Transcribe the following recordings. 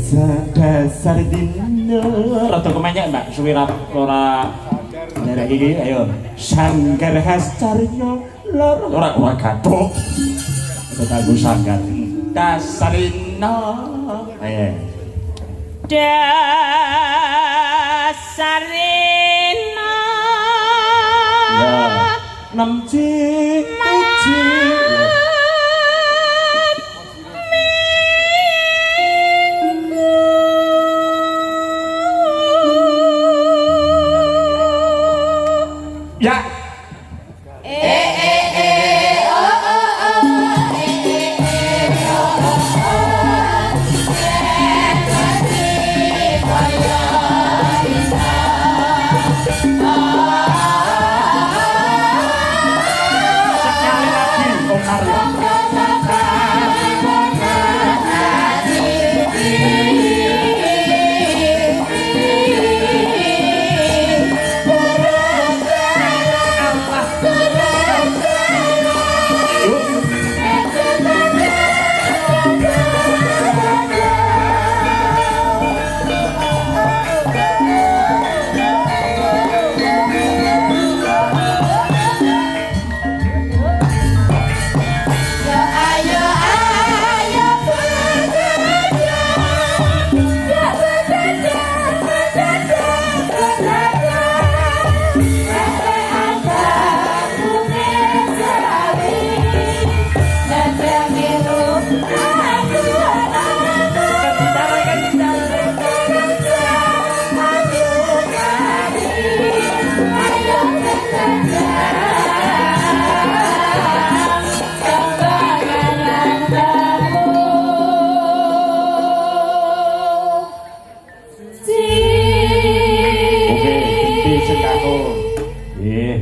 Sadasar dino rada kemenyek Mbak suwi ora daerah iki ayo Sanggar Hascarya loro ora gathuk kanggo sanggar dasarina ayo dasarina ya namji ya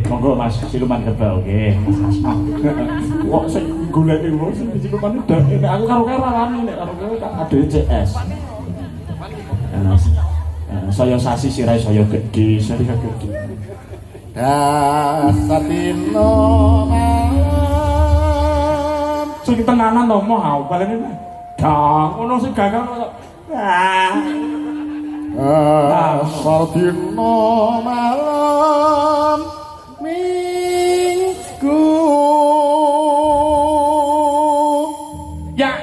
monggo Mas siluman kerbau nggih. Kok sing goleki wong sing siluman udah nek aku karo wani nek karo kowe tak ade CS. Saya sasi sirai saya gedhe, saya gedhe. Dasatino malam. Sing tenanan to moh aku balene. Dang ngono sing gagal kok. Dasatino malam. Minggu ya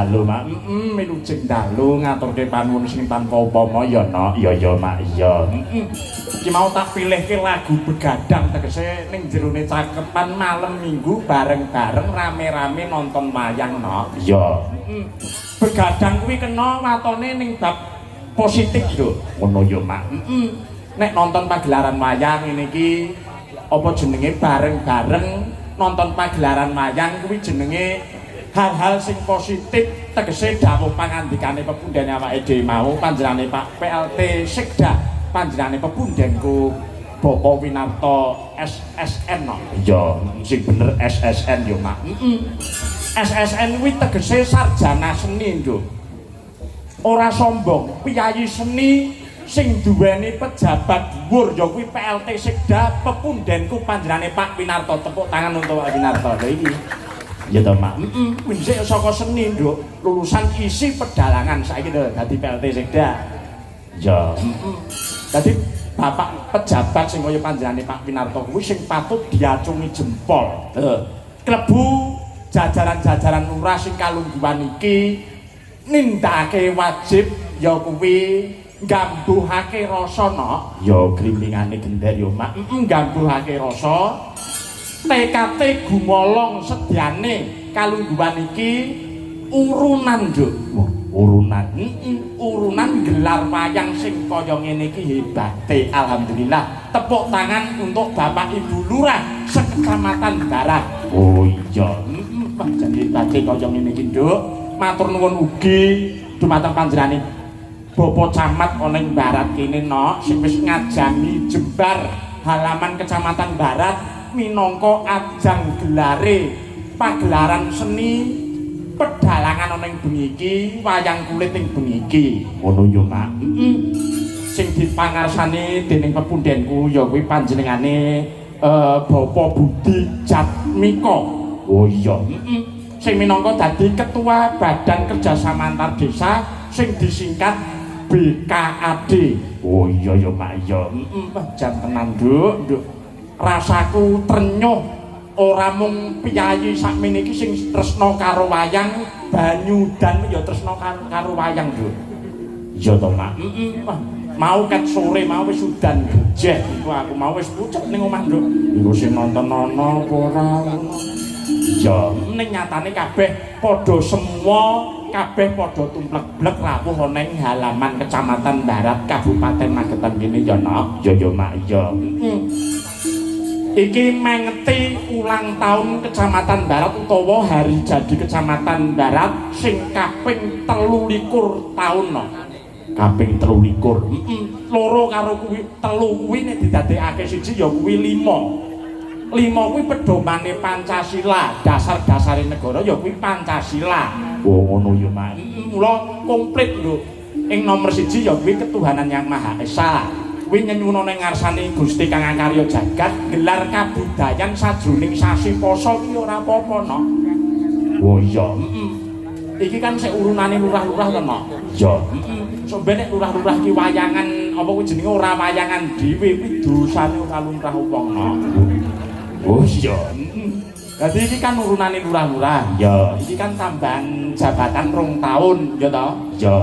dalu mak wilujeng dalu ngaturke panuwun sing tanpa upama ya no ya mak iya iki mau tak pilihke lagu begadang tegese ning jerone cakepan malam minggu bareng-bareng rame-rame nonton wayang no iya begadang kuwi kena watone ning bab positif lho ngono ya mak nek nonton pagelaran wayang ngene iki apa jenenge bareng-bareng nonton pagelaran wayang kuwi jenenge hal-hal sing positif tegese dawuh pangandikane pepundhene awake dhewe mau panjenengane Pak PLT Sekda panjenengane pepundhenku Bapak Winarto SSN no iya sing bener SSN yo mak SSN kuwi tegese sarjana seni lho ora sombong piyayi seni sing duweni pejabat dhuwur ya kuwi PLT Sekda pepundhenku panjenengane Pak Winarto tepuk tangan untuk Pak Winarto lha iki ya to mak sik saka seni nduk lulusan isi pedalangan saiki lho dadi PLT Sekda ya dadi bapak pejabat sing kaya panjenengane Pak Winarto kuwi sing patut diacungi jempol klebu jajaran-jajaran lurah sing kalungguhan iki nindakake wajib ya kuwi nggambuhake rasa no ya grimingane gender yo mak nggambuhake rasa TKT gumolong sediane kalungguhan iki urunan nduk urunan gelar wayang sing kaya ngene iki hebate alhamdulillah tepuk tangan untuk Bapak Ibu Lurah sekecamatan Barat oh iya jadi tadi kaya ngene iki nduk matur nuwun ugi dumateng panjenengane Bapak Camat ana ing Barat kene no sing wis ngajani jembar halaman Kecamatan Barat minangka ajang gelare pagelaran seni pedalangan ana ing bengi iki wayang kulit ing bengi iki ngono yo mak sing dipangarsani dening pepundhenku ya kuwi panjenengane Bapak Budi Jatmiko oh iya sing minangka dadi ketua Badan Kerjasama Antar Desa sing disingkat BKAD oh iya ya mak iya jan tenan nduk rasaku trenyuh ora mung piyayi sakmene iki sing tresna karo wayang banyu dan ya tresna karo wayang nduk iya to mak mau ket sore mau wis udan jeh iku aku mau wis pucet ning omah nduk iku sing nonton ana apa ora iya ning nyatane kabeh padha semua kabeh padha tumplek-blek rawuh ana ing halaman Kecamatan Barat Kabupaten Magetan kene ya no ya mak iya iki mengeti ulang tahun Kecamatan Barat utawa hari jadi Kecamatan Barat sing kaping 23 taun no kaping 23 loro karo kuwi telu kuwi nek didadekake siji ya kuwi 5 kuwi pedomane Pancasila dasar-dasare negara ya kuwi Pancasila oh ngono ya mak mula komplit lho ing nomor 1 ya kuwi ketuhanan yang Maha Esa kuwi nyenyuwun ning ngarsane Gusti Kang Akarya Jagat gelar kabudayan sajroning sasi poso iki ora apa-apa no oh iya iki kan sik urunane lurah-lurah to no iya sampe nek lurah-lurah ki wayangan apa kuwi jenenge ora wayangan dhewe kuwi dosane ora lumrah wong no oh iya dadi iki kan urunane lurah-lurah ya iki kan tambahan jabatan 2 tahun ya to iya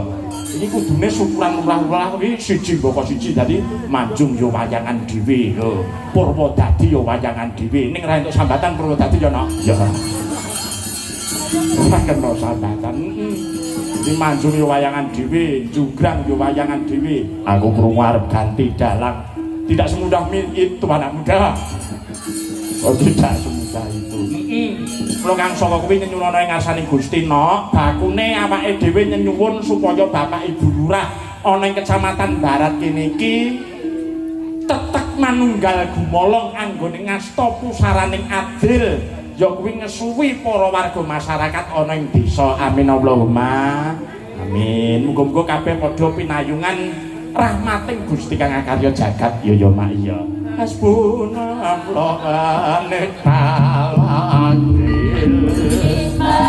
ini kudune syukuran lurah-lurah iki siji mboko siji dadi Manjung yo wayangan dhewe lho Purwodadi yo wayangan dhewe ning ra entuk sambatan Purwodadi yo no ya ora kena sambatan di Manjung yo wayangan dhewe Junggrang yo wayangan dhewe aku krungu arep ganti dalang tidak semudah itu anak muda oh tidak semudah itu kula kang saka kuwi nyenyuwun ing ngarsane Gusti no bakune awake dhewe nyenyuwun supaya Bapak Ibu Lurah ana ing Kecamatan Barat kene iki tetek manunggal gumolong anggone ngasta pusaraning adil ya kuwi ngesuwi para warga masyarakat ana ing desa amin Allahumma amin muga-muga kabeh padha pinayungan rahmating Gusti Kang Akarya Jagat ya ya mak iya hasbunallah wa ni'mal wakil Wa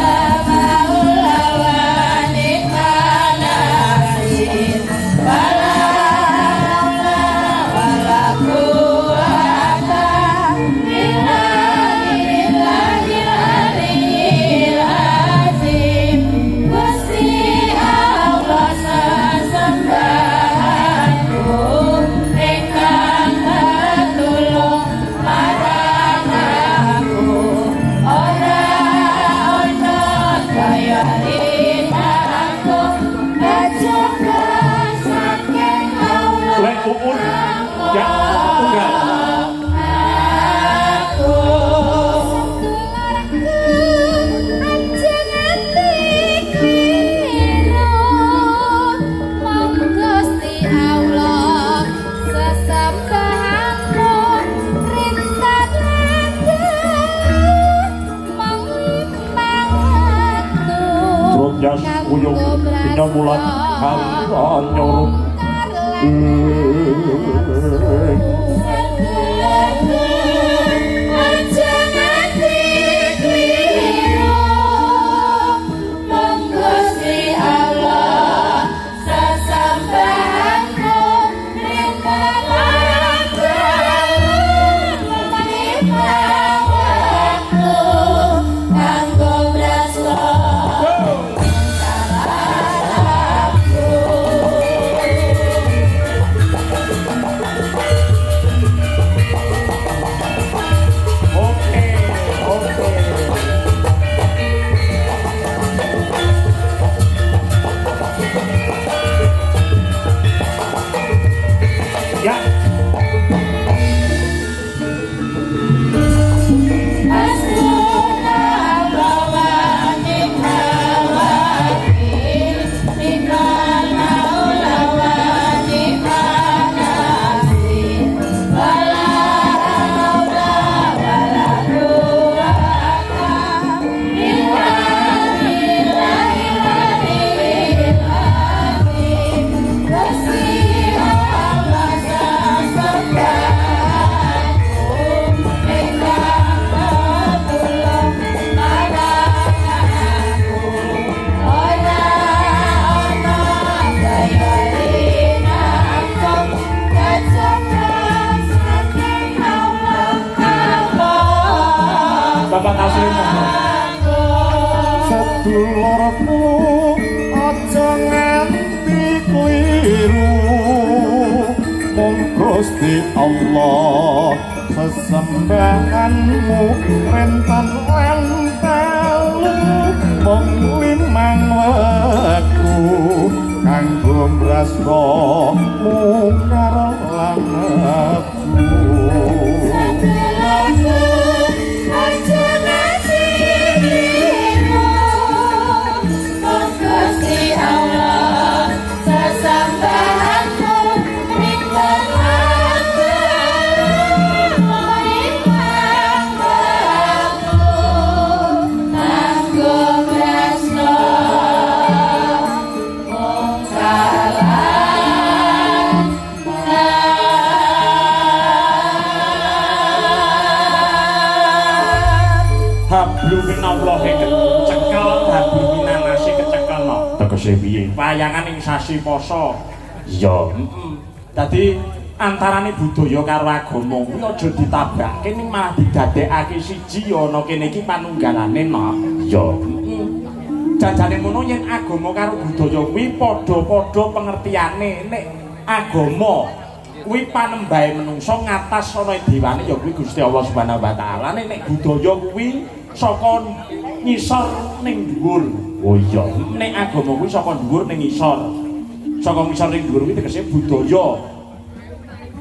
dina mulan kang nyurup Bapak Taslim sedulurku aja nganti kliru mung Gusti Allah sesembahanmu rentan lan telu mung limang wektu kanggo mrasno mungkar lan Habluminallahi kecekel habluminanasi kecekel no tegese piye wayangan ing sasi poso iya dadi antarane budaya karo agama kuwi aja ditabrakke ning malah didadekake siji ya ana kene iki panunggalane no iya jajane ngono yen agama karo budaya kuwi padha-padha pengertiane nek agama kuwi panembahe menungso ngatas ana dewane ya kuwi Gusti Allah Subhanahu wa taala nek budaya kuwi saka ngisor ning dhuwur. Oh iya, nek agama kuwi saka dhuwur ning ngisor. Saka ngisor ning dhuwur kuwi tegese budaya.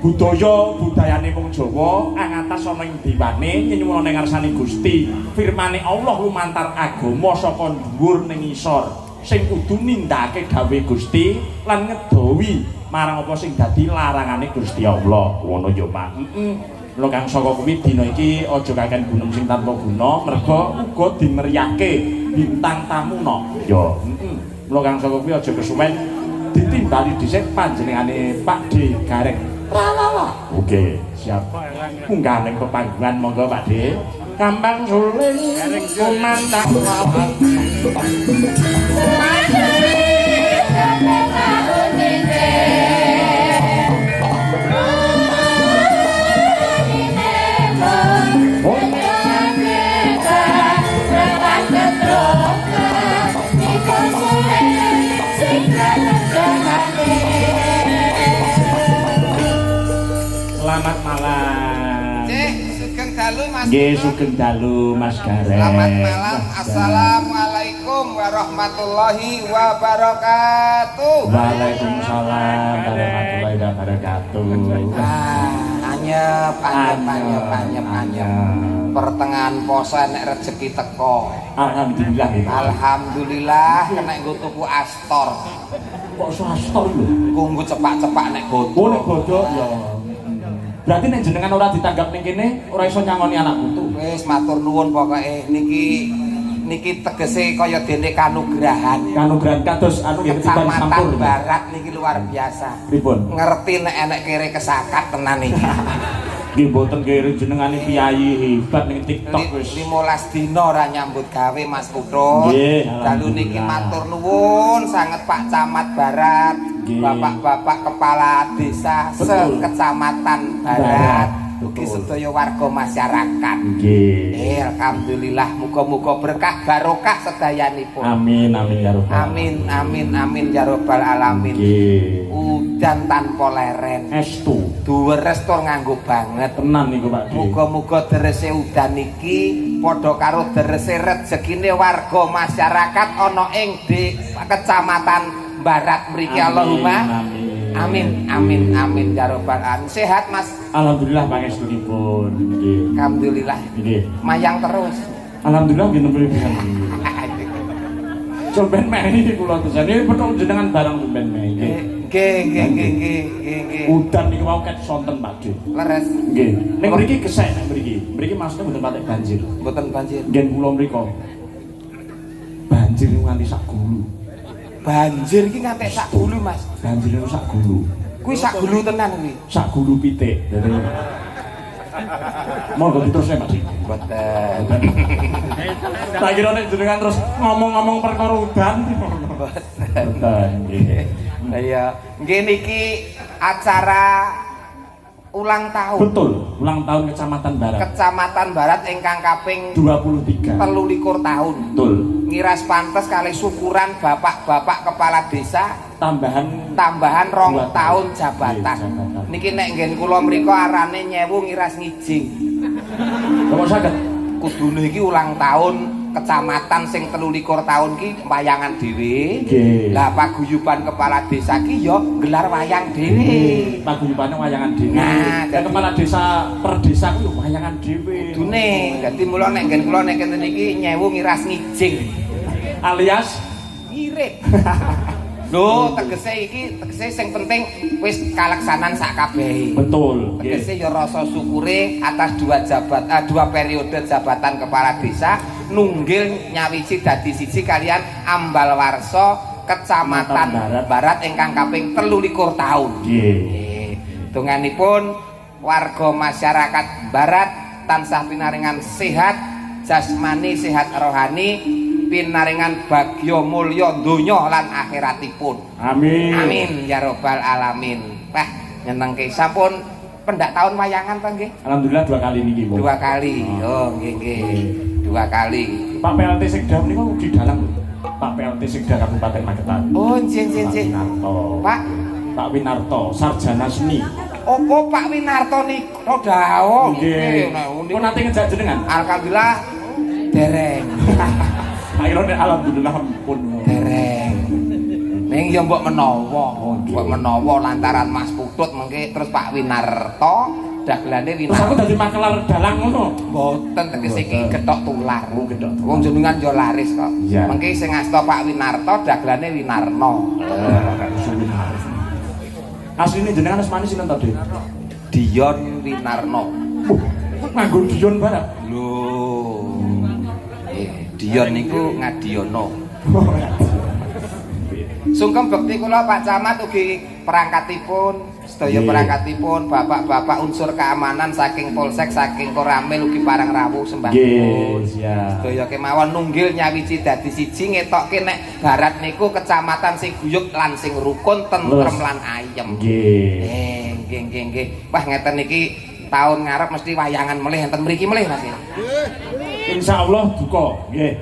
Budayane wong Jawa angatas ana ing dewane nyuwun ning ngarsane Gusti. Firmane Allah lumantar agama saka dhuwur ning ngisor. Sing kudu nindakake gawe Gusti lan ngedowi marang apa sing dadi larangane Gusti Allah. Ngono ya, Pak. Lho kang saka kuwi dina iki aja kaken gunung sing tanpa guna merga uga dimeriahke bintang tamu no. Ya, lho kang saka kuwi aja kesuwen ditimbali dhisik panjenengane Pak D Gareng. Lala. Oke, siap. Munggah ning pepanggungan monggo Pak D. Gampang suling kumandang lawan. Selamat malam. Cek, sugeng dalu Mas. Nggih, sugeng dalu Mas Gareng. Selamat malam. Assalamualaikum warahmatullahi wabarakatuh. Waalaikumsalam warahmatullahi wabarakatuh. Anyep. Pertengahan poso nek rezeki teko. Alhamdulillah. Alhamdulillah kena nggo tuku astor. Kok so astor lho? Kunggu cepak-cepak nek godhog. Oh, nek godhog ya. Berarti nek jenengan ora ditanggap ning kene, ora iso nyangoni anak putu. Wis matur nuwun pokoke niki niki tegese kaya dene kanugrahan. Kanugrahan kados anu nggih ketiban Kecamatan sampur. Barat niki luar biasa. Pripun? Ngerti nek enek kere kesakat tenan iki. Nggih mboten kere jenengane piyayi hebat ning TikTok wis. 15 dina ora nyambut gawe Mas Putut. Nggih, Dalu niki alhamdulillah. matur nuwun sanget Pak Camat Barat, Nggih. Bapak-bapak kepala desa Betul. sekecamatan Barat, Barat, betul. ugi sedaya warga masyarakat. Nggih. Alhamdulillah muga-muga berkah barokah sedayanipun. Amin amin ya rabbal. Amin amin amin ya rabbal alamin. Nggih. Udan tanpa leren. Estu. Duweres tur nganggo banget. Tenan niku Pak. Muga-muga derese udan iki padha karo derese rezekine warga masyarakat ana ing Kecamatan Barat mriki. Allahumma amin amin amin ya rabbal alamin. Sehat Mas? Alhamdulillah pangestunipun. Nggih. Alhamdulillah. Nggih. Mayang terus. Alhamdulillah nggih nembe pisan. Coben meni kula tesane petuk jenengan barang coben meni. Nggih nggih nggih nggih. Udan niku wau ket sonten Pak De. Leres. Nggih. Ning mriki kesek nek mriki. Mriki maksudnya mboten patek banjir. Mboten banjir. Nggih kula mriko. Banjir niku nganti sak gulu. Banjir iki ngantek sak gulu Mas. Banjir niku sak gulu. Kuwi sak gulu tenan kuwi. Sak gulu pitik. Dadi monggo diterusne Pak De. Mboten. Tak kira nek jenengan terus ngomong-ngomong perkara udan. Mboten nggih. Iya, nggih niki acara ulang tahun. Betul, ulang tahun Kecamatan Barat. Kecamatan Barat ingkang kaping 23. 23 tahun. Betul. Ngiras pantes kali syukuran bapak-bapak kepala desa Tambahan rong 2 tahun jabatan. Nggih, jabatan. Niki nek nggen kula mriko arane nyewu ngiras ngijing. Kok saged? Kudune iki ulang tahun kecamatan sing 23 tahun ki wayangan dhewe. Nggih. Lah paguyuban kepala desa ki ya gelar wayang dhewe. Paguyubane wayangan dhewe. Nah, Dan kepala desa per desa ku wayangan dhewe. Kudune, dadi mula nek nggen kula nek kenten iki nyewu ngiras ngijing. Alias Ngirit. Lho, tegese sing penting wis kaleksanan sak kabehe. betul. Nggih. Tegese ya rasa syukure atas dua periode jabatan kepala desa nunggil nyawiji dadi siji kalian Ambalwarsa Kecamatan Barat ingkang kaping 23 tahun. Nggih. Donganipun warga masyarakat Barat tansah pinaringan sehat jasmani, sehat rohani, pinaringan bagya mulya donya lan akhiratipun. Amin. Amin ya rabbal alamin. Wah, nyenengke sampun pendak tahun wayangan to nggih? Alhamdulillah 2 kali niki, Bu. 2 kali. Oh, nggih nggih. 2 kali. Pak PLT Sekda niku di dalam lho. Pak PLT Sekda Kabupaten Magetan. Oh, nggih nggih nggih. Pak Pak Winarto, sarjana seni. Opo Pak Winarto niku dawuh. Nggih. Kok nate ngejak jenengan? Alhamdulillah dereng. Akhirnya alhamdulillah pun. Dereng. Ning ya mbok menawa lantaran Mas Putut mengke terus Pak Winarto dagelane Terus aku Winarto. dadi makelar dalang ngono. Mboten tegese iki gethok tular. Oh, gethok tular. Wong jenengan yo laris kok. Iya. Mengke sing ngasta Pak Winarto dagelane Winarno. Asline jenengan asmane sinten to, Dik? Dion Winarno. Nganggo Dion Barat. Lho. Dion niku ngadiono. Sungkem bekti kula Pak Camat ugi perangkatipun, sedaya perangkatipun, bapak-bapak unsur keamanan saking Polsek, saking Koramil ugi parang rawuh sembah nuwun. Siap. Sedaya kemawon nunggil nyawiji dadi siji ngetokke nek Barat niku kecamatan sing guyub lan sing rukun, tentrem lan ayem. Nggih. Nggih. Wah ngeten niki tahun ngarep mesti wayangan melih enten mriki melih Mas. Insyaallah buka, nggih.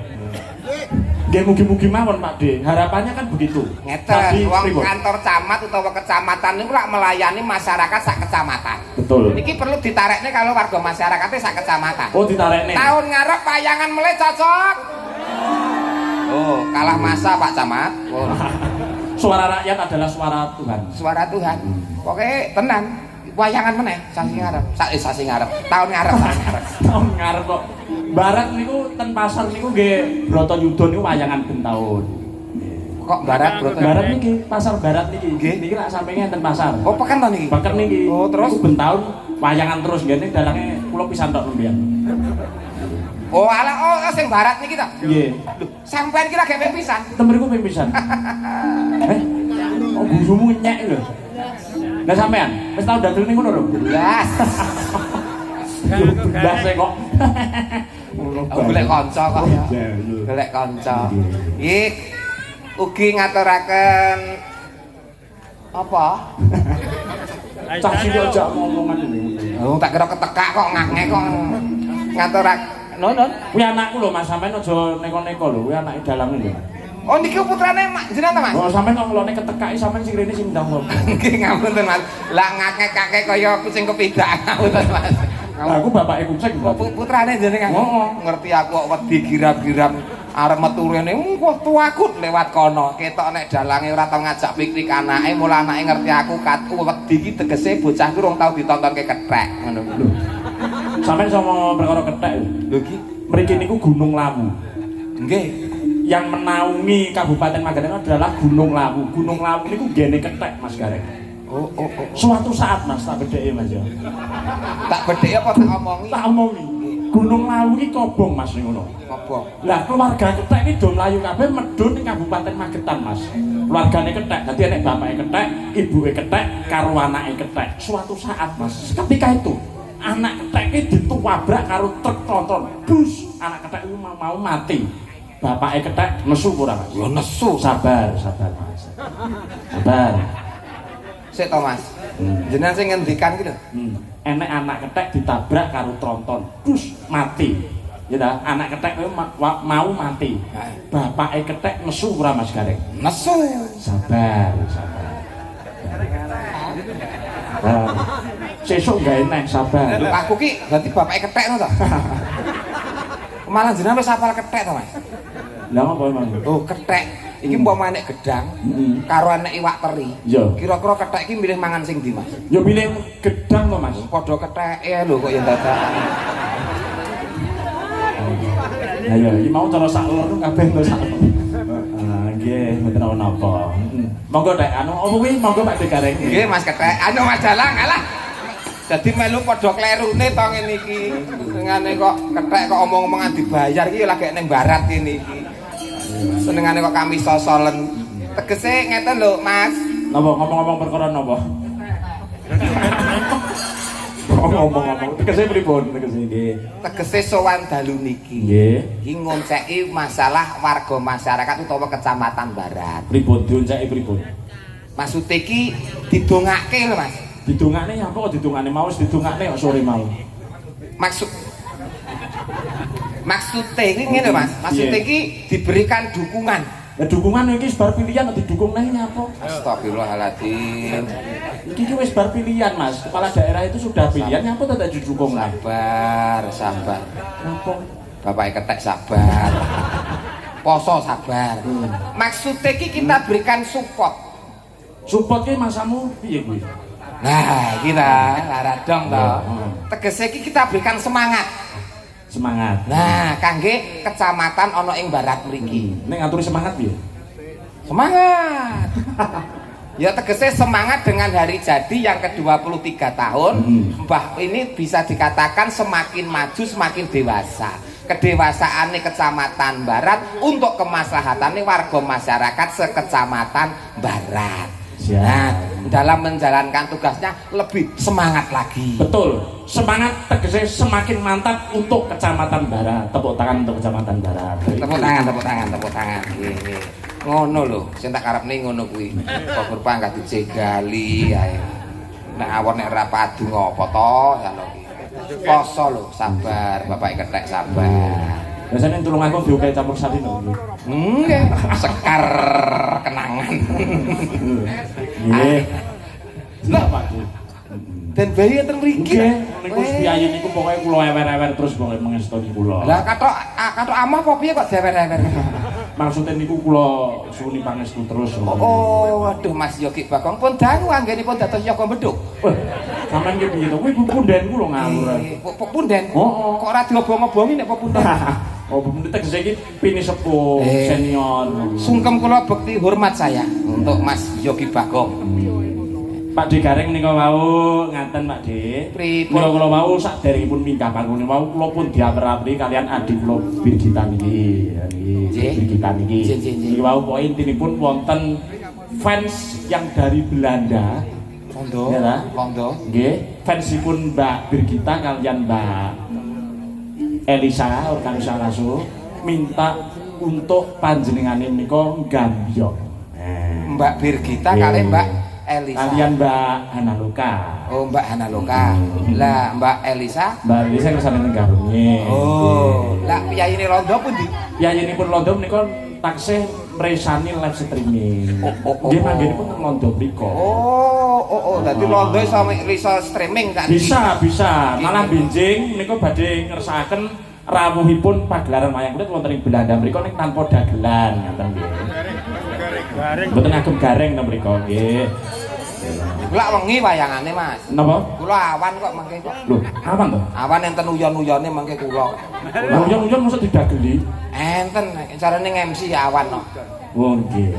Nggih mugi-mugi mawon Pak De. Harapannya kan begitu. Ngeten, wong kantor camat utawa kecamatan niku lak melayani masyarakat sak kecamatan. Betul. Niki perlu ditarekne kalau warga masyarakatnya sak kecamatan. Oh, ditarekne. Tahun ngarep wayangan melih cocok. Oh, kalah masa Pak Camat. Oh. Suara rakyat adalah suara Tuhan. Suara Tuhan. Pokoknya tenan. Wayangan meneh sasi ngarep. Sasi ngarep. Tahun ngarep. Tahun ngarep kok. Barat niku ten pasar niku nggih Bratayuda niku wayangan ben taun. Kok Barat Bro? Barat niki, pasar Barat niki. Nggih, niki lak sampinge enten pasar. Oh, pekan to niki? Pekan niki. Oh, terus ben taun wayangan terus nggih ning dalange kula pisan tok mbiyen. Oh ala oh sing barat niki to. Nggih. Lho, sampean ki lagi ping pisan. Temenku ping pisan. Oh gurumu nyek lho. Lah sampean wis tau dadel ning ngono lho. Blas. Blas kok. Golek kanca kok ya. Golek kanca. Nggih. Ugi ngaturaken apa? Cah cilik aja ngomongan ini. Oh tak kira ketekak kok ngak-ngek kok ngaturak. Non. Kuwi anakku lho Mas, sampean aja neko-neko lho, kuwi anake dalange lho. Oh niki putrane Mak jenengan ta Mas? Oh sampean kok ngelone ketekaki sampean sing rene sing ndang kok. Nggih ngapunten Mas. Lah ngak-ngekake kaya kucing kepidak ngapunten Mas. Aku bapake kucing. Putrane jenengan. Heeh. Ngerti aku kok wedi girab-girab arep metu rene. Wah tuakut lewat kono. Ketok nek dalange ora tau ngajak piknik anake, mula anake ngerti aku wedi iki tegese bocah ku rong tau ditontonke kethek ngono lho. Sampeyan sama perkara kethek Lho iki mriki niku Gunung Lawu. nggih. Yang menaungi Kabupaten Magelang adalah Gunung Lawu. Gunung Lawu niku gene kethek Mas Gareng. Oh. Suatu saat Mas tak bedheki Mas ya. Tak bedheki apa tak omongi? Tak omongi. Gunung Lawu iki kobong Mas ning ngono. Apa? Lah keluarga kethek iki do mlayu kabeh medhun ning Kabupaten Magetan Mas. Keluargane kethek. Dadi nek bapake kethek, ibuke kethek karo anake kethek. Suatu saat Mas, ketika itu anak kethek iki dituwabrak karo truk tronton. Bus, anak kethek itu mau mati. Bapake kethek nesu ora Mas? Lho nesu. Sabar Mas. Sabar. Sik to Mas. Jenengan sing ngendikan ki lho. Enek anak kethek ditabrak karo tronton. Bus mati. Ya ta, anak kethek mau mati. Bapake kethek nesu ora Mas Gareng? Nesu. Sabar. Sesuk gak enek sabar. Lho aku ki berarti bapake kethek to to. Malah jenengan wis hafal kethek to Mas. Lah apa Mas? Oh, kethek. Iki umpama nek gedang karo enek iwak teri. Iya. Kira-kira kethek iki milih mangan sing ndi Mas? Ya pilih gedang to Mas. Padha ketheke lho kok ya dadak. Ayo, iki mau cara sak lor kabeh to sak. Nggih, mboten napa. Monggo Dek, anu apa kuwi monggo Pak Gareng. Nggih Mas kethek. Anu Mas Dalang alah. Dadi melu padha klerune to ngene iki. Senengane kok kethek kok omong-omongan dibayar iki lagi ning barat kene iki. Senengane kok kami sosolen. Tegese ngeten lho Mas. Napa ngomong-ngomong perkara napa? Ngomong-ngomong tegese pripun tegese nggih. Tegese sowan dalu niki. Nggih. Iki ngonceki masalah warga masyarakat utawa kecamatan Barat. Pripun dionceki pripun? Maksude iki didongake lho Mas. Didongakne apa kok didongakne mau wis didongakne kok sore mau. Maksude iki ngene Mas. Maksude iki diberikan dukungan. Ya dukungan iki wis bar pilihan didukung neh nyapa? Astagfirullahaladzim. Iki wis bar pilihan Mas. Kepala daerah itu sudah pilihan nyapa tetep didukung neh. Sabar. Napa? Bapak ketek sabar. Poso sabar. Maksude iki kita berikan support. Support ki masamu piye kuwi? Nah, kita laradong to. Tegese iki kita berikan semangat. Semangat. Nah, kangge kecamatan ana ing Barat mriki. Nek ngaturi semangat piye? Semangat. Ya tegese semangat dengan hari jadi yang ke-23 tahun. Mbah ini bisa dikatakan semakin maju semakin dewasa. Kedewasaane kecamatan Barat untuk kemaslahatane warga masyarakat sekecamatan Barat. Nah, dalam menjalankan tugasnya lebih semangat lagi. Betul. Semangat tegese semakin mantap untuk Kecamatan Barat. Tepuk tangan untuk Kecamatan Barat. Tepuk tangan. Nggih. Ngono lho, sing tak karepne ngono kuwi. Kok berupa enggak dijegali ae. Nek awon nek ora padu ngopo to jalo iki. Poso lho, sabar, Bapak ketek sabar. Biasanya tulung aku diukai campur sari lho. Nggih, sekar kenangan. Nggih. Pak. Dan bayi enten mriki. Nggih, niku biayen niku pokoke kula ewer-ewer terus pokoke mengestoni kula. Lah katok amah apa piye kok dewer-dewer. Maksudnya niku kula suwuni pangestu terus. Oh, waduh Mas Yogi Bagong pun dangu anggenipun dados yoga beduk. Sampeyan ki piye to? Kuwi punden kula ngawur. Punden. Kok ora diobong-obongi nek punden. Oh, punden tegese iki pini sepuh senior. Sungkem kula bekti hormat saya untuk Mas Yogi Bagong. Pak De Gareng menika wau ngaten Pak De. Pripun? Kula wau sakderengipun minggah panggung niku wau kula pun diamrapri kalian adik kula Birgita niki. Nggih, Birgita niki. Niki wau pokoke intinipun wonten fans yang dari Belanda. Londo. Ya, Londo. Nggih, fansipun Mbak Birgita kalian Mbak Elisa Organisa Lasso minta untuk panjenengane menika gambyong. Mbak Birgita kali Mbak Elisa. Kalian Mbak Hanaluka. Oh, Mbak Hanaluka. Lah Mbak Elisa? Mbak Elisa kersane Tenggarunge. Oh, lah piyayine Londo pundi? Piyayinipun Londo menika taksih mresani live streaming. Nggih manggenipun teng Londo mriku. Dadi Londo iso streaming kan? Bisa. Malah benjing menika badhe ngersakaken rawuhipun pagelaran wayang kulit wonten ing Belanda mriku ning tanpa dagelan ngaten nggih. Gareng. Mboten agem gareng ta mriku nggih. Kula wengi wayangane, Mas. Napa? Kula awan kok mangke kok. Lho, awan to? Awan enten uyon-uyone mangke kula. Uyon-uyon mosok didageli. Enten carane MC ya awan kok. Oh nggih.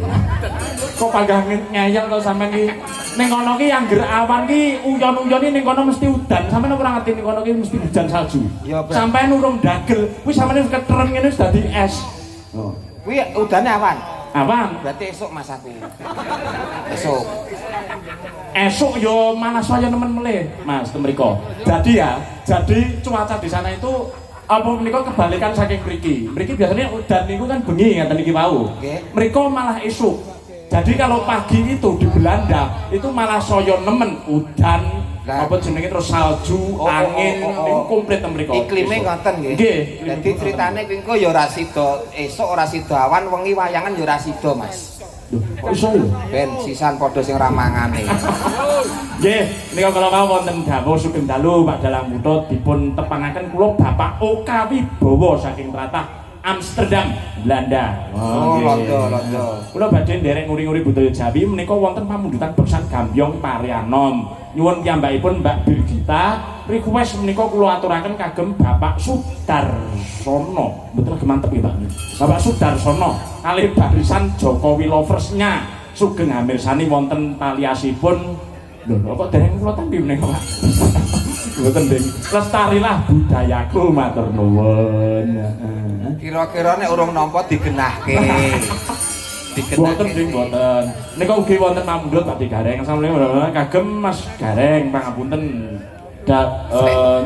Kok panggah ngeyel to sampean iki? Ning kono ki angger awan ki uyon-uyone ning kono mesti udan. Sampeyan ora ngerti ning kono ki mesti hujan salju. Sampeyan urung dagel, kuwi sampeyan wis keteren ngene wis dadi es. Oh. Kuwi udane awan. Awan. Berarti esuk Mas aku. Esuk. Esuk yo malah saya nemen meleh, Mas, temriko. Jadi cuaca di sana itu apa menika kebalikan saking mriki. Mriki biasanya udan niku kan bengi ngaten iki wau. Mriko malah esuk. Jadi kalau pagi itu di Belanda itu malah saya nemen udan apa jenenge terus salju, angin niku komplit temriko. Iklime ngoten nggih. Nggih. Dadi critane kuwi ya ora sida esuk ora sida awan wengi wayangan ya ora sida, Mas. Kok iso lho? Ben sisan padha sing ora mangane. Nggih, nika kala wau wonten dawuh sugeng dalu Pak Dalang Putut dipun tepangaken kula Bapak Oka Wibowo saking tlatah Amsterdam, Belanda. Londo. Kula badhe nderek nguri-nguri budaya Jawi menika wonten pamundutan beksan gambyong Parianom. Nyuwun piyambakipun Mbak Birgita request menika kula aturaken kagem Bapak Sudarsono. Mboten gemantep nggih Pak. Bapak Sudarsono kalih barisan Jokowi Loversnya sugeng amirsani wonten taliasipun. Lho kok dereng kula tampi menika Pak. Mboten ding. Lestarilah budayaku matur nuwun. Kira-kira nek urung nampa digenahke. Mboten ding mboten. Nika ugi wonten mamundhut Pak De Gareng. Assalamualaikum kagem Mas Gareng pangapunten.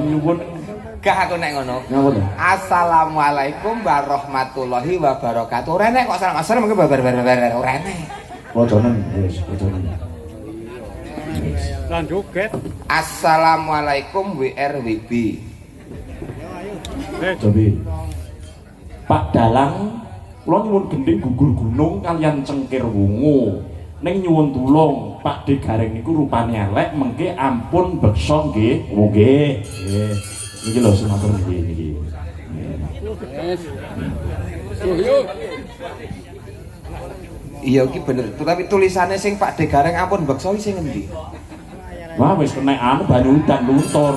Nyuwun gah aku nek ngono. Ngapun? Assalamualaikum warahmatullahi wabarakatuh. Ora nek kok salam-salam mengke babar ora nek. Woconen wis woconen. Lan joget. Assalamualaikum WRWB. Cobi. Pak Dalang, kula nyuwun gending gugur gunung kalian cengkir wungu. Ning nyuwun tulung, Pak De Gareng niku rupane elek, mengke ampun beksa nggih. Oh nggih. Nggih. Niki lho sing matur niki. Iya iki bener, tapi tulisannya sing Pak De Gareng ampun beksa sing endi? Wah wis kena anu banyu udan luntur.